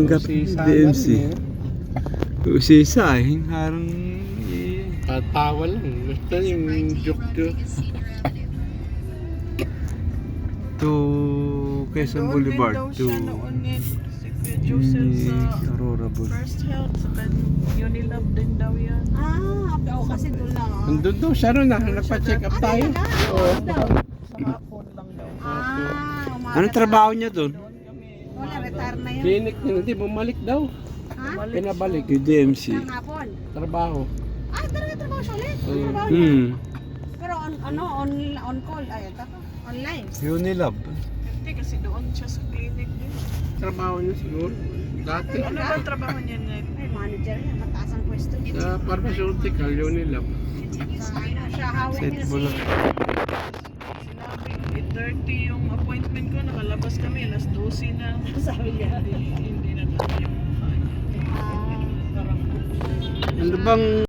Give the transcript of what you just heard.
DMC. Usisa eh. Harang Tawa lang. Basta yung joke. to Quezon Boulevard to Joseph sa Aurora Boulevard. First Health sa Unilab din daw yan. Kasi doon lang. Nandun daw siya ron. Nagpa-check up tayo. Oo. Sa hapon lang daw. Anong trabaho niya doon? Wala, retire na yun. Clinic niya. Hindi, bumalik daw. Ha? Pinabalik. Yung DMC. Ng hapon. Trabaho. Talaga trabaho siya ulit. Mm. Trabaho niya. Pero on call. Ay, online. Unilab. Hindi kasi doon siya sa clinic din. Trabaho niya siguro. Dati. Ano ba trabaho niya na? Ay, manager niya. Mataas ang pwesto. Sa pharmaceutical, yun nila. Siya hawak Set niya si... bulak. Sinabi, 8:30 yung appointment ko. Nakalabas kami. Alas 12 na. Sabi niya. Hindi na tayo yung Ah, Ano bang